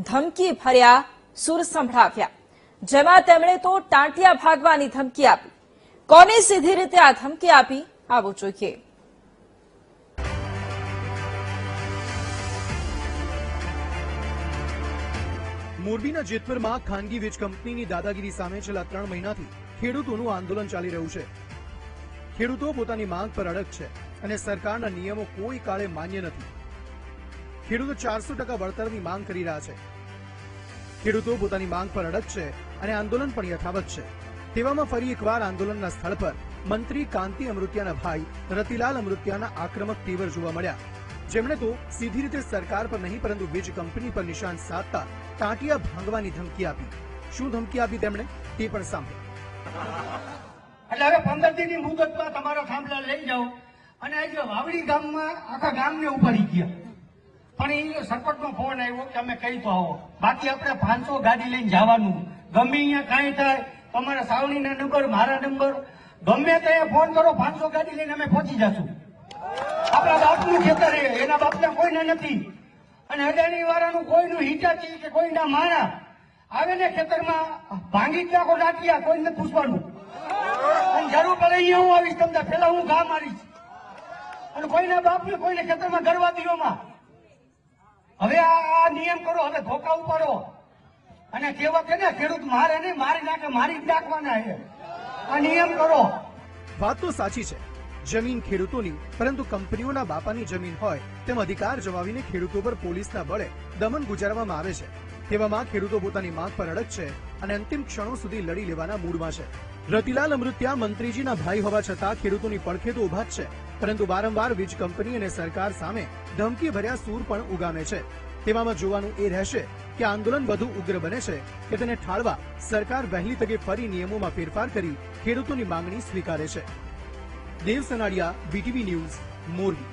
ધમકી ભર્યા સૂર સંભળાવ્યા, જેમાં તેમણે તો ટાંટિયા ભાગવાની ધમકી આપી। કોને સીધી રીતે આ ધમકી આપી, આવો જોઈએ। મોરબીના જેતપુરમાં ખાનગી વીજ કંપનીની દાદાગીરી સામે છેલ્લા 3 મહિનાથી ખેડૂતોનું આંદોલન ચાલી રહ્યું છે। ખેડૂતો પોતાની માંગ પર અડગ છે અને સરકારના નિયમો કોઈ કાળે માન્ય નથી। ખેડૂતો 400% વળતરની માંગ કરી રહ્યા છે। ખેડૂતો પોતાની માંગ પર અડગ છે અને આંદોલન પણ યથાવત છે। તેવામાં ફરી એકવાર આંદોલનના સ્થળ પર મંત્રી કાંતિ અમૃતિયાના ભાઈ રતિલાલ અમૃતિયાના આક્રમક તેવર જોવા મળ્યા, જેમણે તો સીધી રીતે સરકાર પર નહીં પરંતુ વીજ કંપની પર નિશાન સાધતા ટાંટિયા ભાંગવાની ધમકી આપી। શું ધમકી આપી તેમણે તે પણ સાંભળો। એટલે હવે 15 દિનની મુદતમાં તમારા થાંભલા લઈ જાઓ અને આજે વાવડી ગામમાં આખા ગામને ઉપાડી ગયા, પણ એ સરપંચનો ફોન આવ્યો કે અમે કઈ તો આવો, બાકી આપણે 500 ગાડી લઈને જવાનું, ગમે અહીંયા કાંઈ થાય, તમારા સાવણીના નંબર, મારા નંબર, ગમે ત્યાં ફોન કરો, 500 ગાડી લઈને અમે પહોંચી જશું। આપણા બાપનું ખેતર એના બાપને કોઈને નથી, અને અદાણી વાળાનું કોઈનું હિટાચી કે કોઈના માણા આવે ને ખેતરમાં ભાંગી જ નાખો નાખ્યા, કોઈને પૂછવાનું, અને જરૂર પડે અહીંયા હું આવીશ, તમને પેલા હું ઘા મારીશ, અને કોઈના બાપને કોઈને ખેતરમાં ગરવાદીઓમાં હવે આ નિયમ કરો, હવે ધોકા ઉપાડો, અને કહેવત છે ને ખેડૂત મારે નહીં મારી નાખે, મારી જ નાખવાના છે, આ નિયમ કરો। વાત તો સાચી છે, જમીન ખેડૂતોની, પરંતુ કંપનીઓના બાપાની જમીન હોય તેમ અધિકાર જમાવીને ખેડૂતો પર પોલીસના બળે દમન ગુજારવામાં આવે છે। તેવામાં ખેડૂતો પોતાની માંગ પર અડગ છે અને અંતિમ ક્ષણો સુધી લડી લેવાના મૂડમાં છે। રતિલાલ અમૃતિયા મંત્રીજીના ભાઈ હોવા છતાં ખેડૂતોની પડખે તો ઉભા જ છે, પરંતુ વારંવાર વીજ કંપની અને સરકાર સામે ધમકી ભર્યા સૂર પણ ઉગામે છે। તેવામાં જોવાનું એ રહેશે કે આંદોલન વધુ ઉગ્ર બને છે કે તેને ઠાળવા સરકાર વહેલી તકે ફરી નિયમોમાં ફેરફાર કરી ખેડૂતોની માંગણી સ્વીકારે છે। દેવ સનાડિયા, BTV ન્યૂઝ, મોરબી।